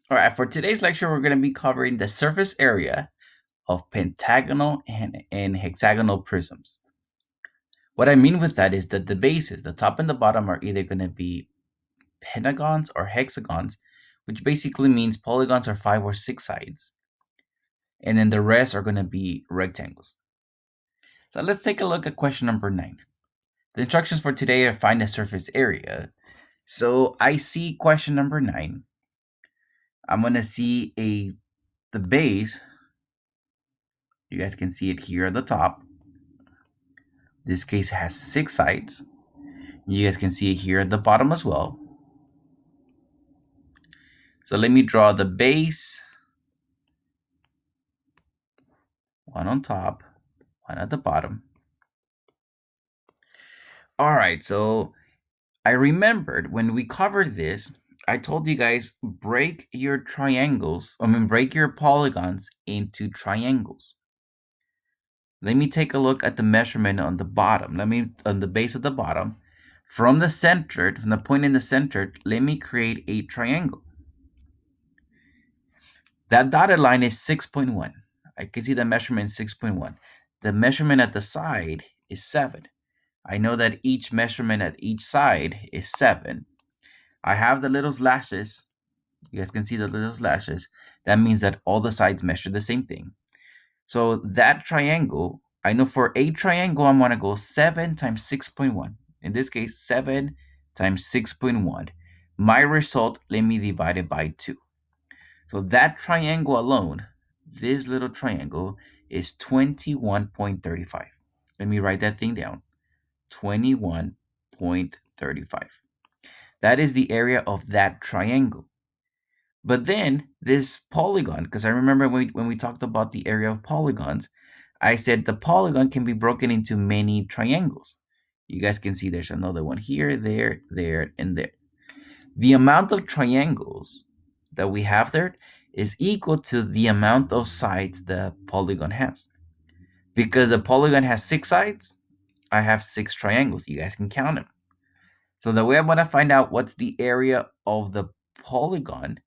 All right, for today's lecture, we're going to be covering the surface area of pentagonal and hexagonal prisms. What I mean with that is that the bases, the top and the bottom, are either going to be pentagons or hexagons, which basically means polygons are 5 or 6 sides, and then the rest are going to be rectangles. So let's take a look at question number 9. The instructions for today are find the surface area. So I see question number 9. I'm going to see the base. You guys can see it here at the top. This case has 6 sides. You guys can see it here at the bottom as well. So let me draw the base. One on top, one at the bottom. All right, so I remembered when we covered this, I told you guys break your polygons into triangles. Let me take a look at the measurement on the bottom. On the base of the bottom, from the point in the center, let me create a triangle. That dotted line is 6.1. I can see the measurement 6.1. The measurement at the side is 7. I know that each measurement at each side is 7. I have the little slashes. You guys can see the little slashes. That means that all the sides measure the same thing. So that triangle, I know for a triangle, I'm going to go 7 times 6.1. In this case, 7 times 6.1. My result, let me divide it by 2. So that triangle alone, this little triangle, is 21.35. Let me write that thing down. 21.35. That is the area of that triangle. But then this polygon, because I remember when we talked about the area of polygons, I said the polygon can be broken into many triangles. You guys can see there's another one here, there, and there. The amount of triangles that we have there is equal to the amount of sides the polygon has. Because the polygon has 6 sides, I have 6 triangles. You guys can count them. So the way I'm going to find out what's the area of the polygon,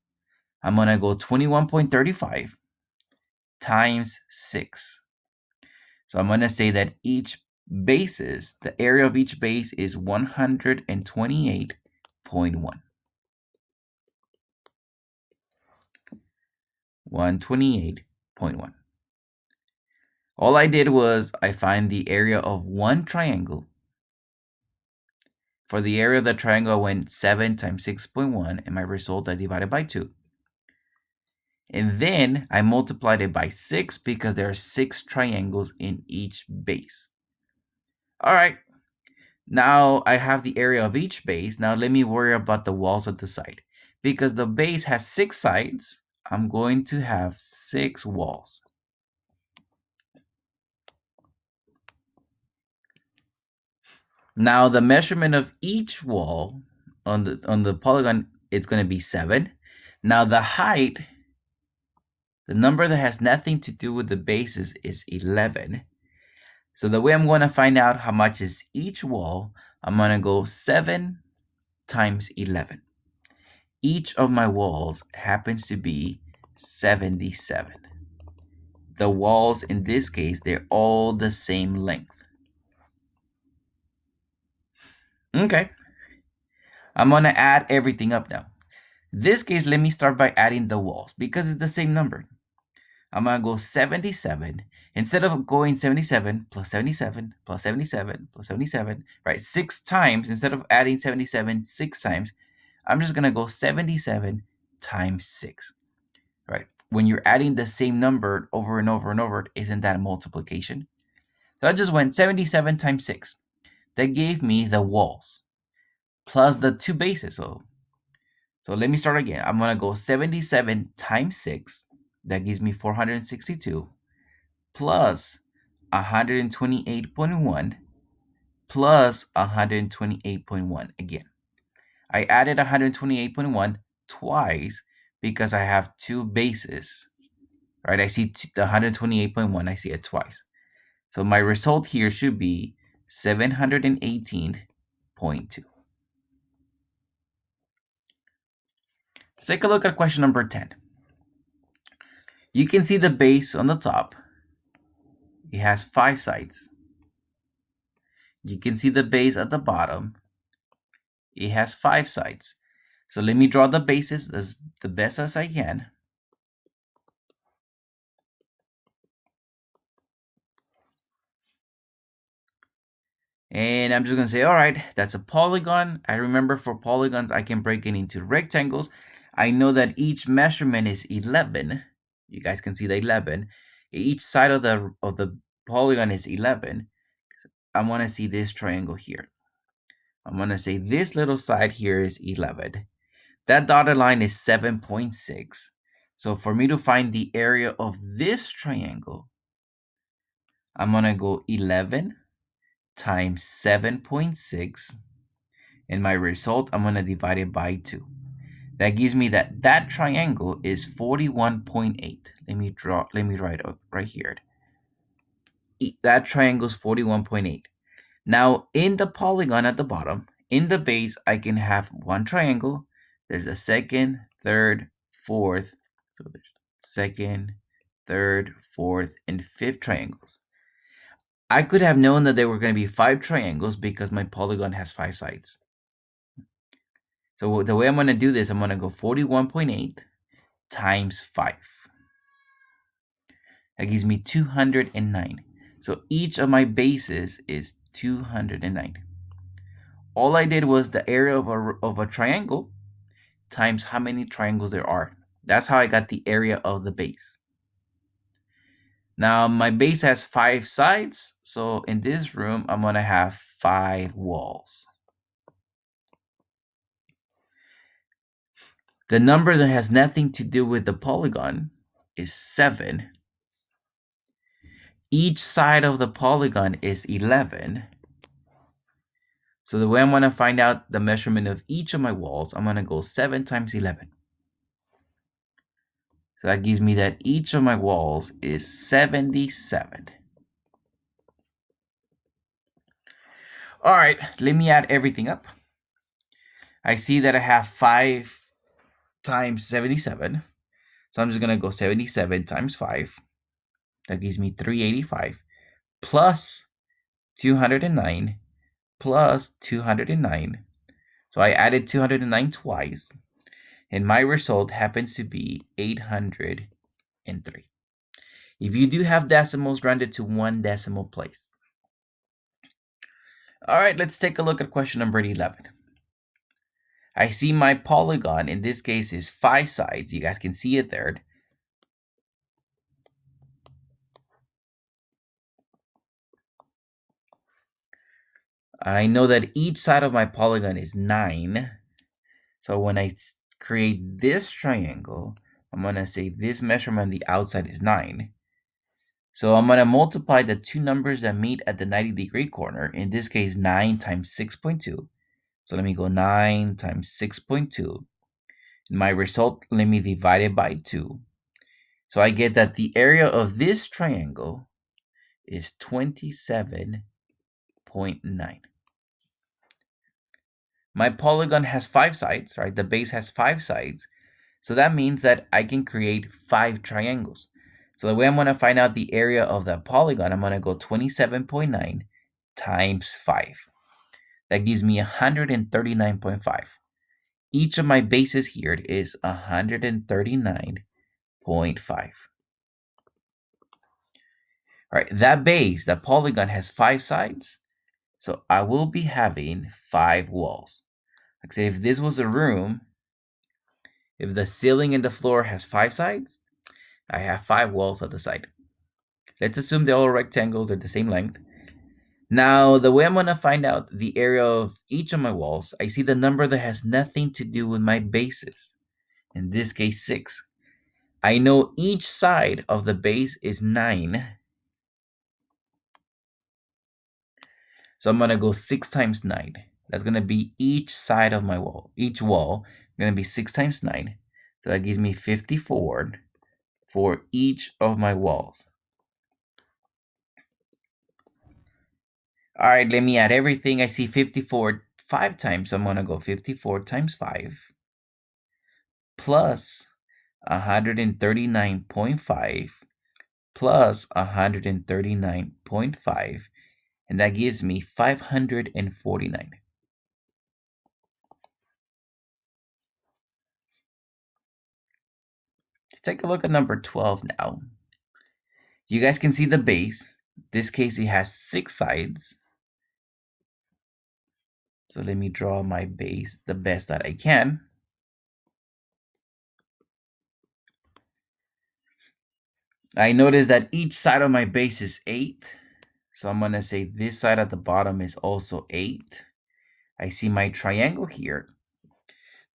I'm going to go 21.35 times 6. So I'm going to say that the area of each base is 128.1. 128.1. All I did was I find the area of one triangle. For the area of the triangle, I went 7 times 6.1, and my result I divided by 2. And then I multiplied it by 6 because there are 6 triangles in each base. All right. Now I have the area of each base. Now let me worry about the walls at the side. Because the base has 6 sides, I'm going to have 6 walls. Now the measurement of each wall on the polygon, it's going to be 7. Now the height, the number that has nothing to do with the bases, is 11. So the way I'm going to find out how much is each wall, I'm going to go 7 times 11. Each of my walls happens to be 77. The walls in this case, they're all the same length. Okay. I'm going to add everything up now. This case, let me start by adding the walls because it's the same number. I'm going to go 77. Instead of going 77 plus 77 plus 77 plus 77, right, 6 times, instead of adding 77 6 times, I'm just going to go 77 times 6, right? When you're adding the same number over and over and over, isn't that a multiplication? So I just went 77 times 6. That gave me the walls plus the 2 bases. So let me start again. I'm going to go 77 times 6. That gives me 462 plus 128.1 plus 128.1 again. I added 128.1 twice because I have 2 bases, right? I see the 128.1, I see it twice. So my result here should be 718.2. Let's take a look at question number 10. You can see the base on the top. It has 5 sides. You can see the base at the bottom. It has 5 sides. So let me draw the bases as the best as I can. And I'm just going to say, all right, that's a polygon. I remember for polygons, I can break it into rectangles. I know that each measurement is 11. You guys can see the 11. Each side of the polygon is 11. I want to see this triangle here. I'm going to say this little side here is 11. That dotted line is 7.6. So for me to find the area of this triangle, I'm going to go 11 times 7.6. And my result, I'm going to divide it by 2. That gives me that triangle is 41.8. Let me write it right here. That triangle is 41.8. Now, in the polygon at the bottom, in the base, I can have one triangle. There's a second, third, fourth. So there's second, third, fourth, and fifth triangles. I could have known that there were going to be 5 triangles because my polygon has 5 sides. So the way I'm going to do this, I'm going to go 41.8 times 5. That gives me 209. So each of my bases is 209. All I did was the area of a triangle times how many triangles there are. That's how I got the area of the base. Now my base has 5 sides. So in this room, I'm going to have 5 walls. The number that has nothing to do with the polygon is 7. Each side of the polygon is 11. So the way I'm going to find out the measurement of each of my walls, I'm going to go 7 times 11. So that gives me that each of my walls is 77. All right, let me add everything up. I see that I have 5 times 77. So I'm just going to go 77 times 5. That gives me 385 plus 209 plus 209. So I added 209 twice. And my result happens to be 803. If you do have decimals, round it to 1 decimal place. All right, let's take a look at question number 11. I see my polygon, in this case, is 5 sides. You guys can see it there. I know that each side of my polygon is 9. So when I create this triangle, I'm going to say this measurement on the outside is 9. So I'm going to multiply the two numbers that meet at the 90-degree corner. In this case, 9 times 6.2. So let me go 9 times 6.2. My result, let me divide it by 2. So I get that the area of this triangle is 27.9. My polygon has 5 sides, right? The base has 5 sides. So that means that I can create 5 triangles. So the way I'm going to find out the area of that polygon, I'm going to go 27.9 times 5. That gives me 139.5. Each of my bases here is 139.5. All right, that base, that polygon has 5 sides. So I will be having 5 walls. Like say if this was a room, if the ceiling and the floor has 5 sides, I have 5 walls at the side. Let's assume they're all rectangles, they're the same length. Now, the way I'm going to find out the area of each of my walls, I see the number that has nothing to do with my bases. In this case, 6. I know each side of the base is 9. So I'm going to go 6 times 9. That's going to be each side of my wall. Each wall going to be 6 times 9. So that gives me 54 for each of my walls. All right, let me add everything. I see 54 5 times. So I'm going to go 54 times 5 plus 139.5 plus 139.5, and that gives me 549. Let's take a look at number 12 now. You guys can see the base. In this case, it has 6 sides. So let me draw my base the best that I can. I notice that each side of my base is 8. So I'm going to say this side at the bottom is also 8. I see my triangle here.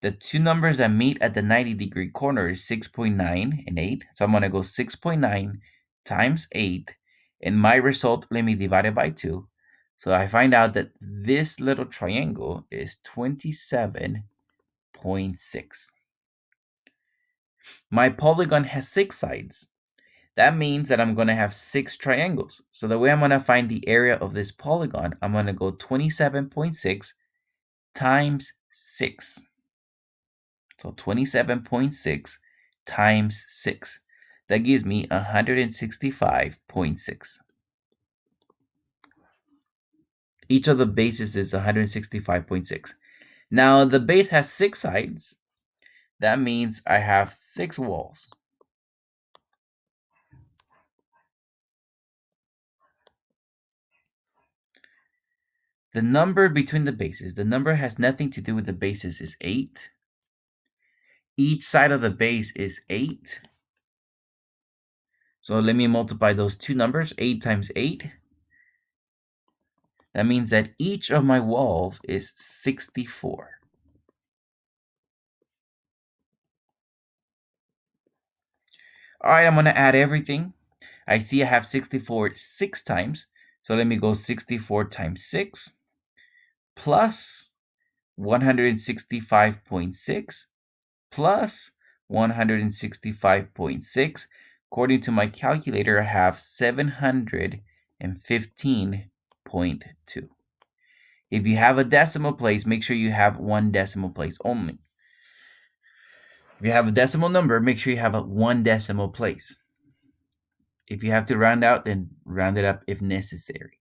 The two numbers that meet at the 90-degree corner is 6.9 and 8. So I'm going to go 6.9 times 8. And my result, let me divide it by 2. So I find out that this little triangle is 27.6. My polygon has 6 sides. That means that I'm going to have 6 triangles. So the way I'm going to find the area of this polygon, I'm going to go 27.6 times 6. So 27.6 times 6. That gives me 165.6. Each of the bases is 165.6. Now the base has 6 sides. That means I have 6 walls. The number between the bases, the number has nothing to do with the bases, is 8. Each side of the base is 8. So let me multiply those two numbers, 8 times 8. That means that each of my walls is 64. All right, I'm going to add everything. I see I have 64 6 times. So let me go 64 times 6 plus 165.6 plus 165.6. According to my calculator, I have 715.2. If you have a decimal place, make sure you have one decimal place only. If you have a decimal number, make sure you have one decimal place. If you have to round out, then round it up if necessary.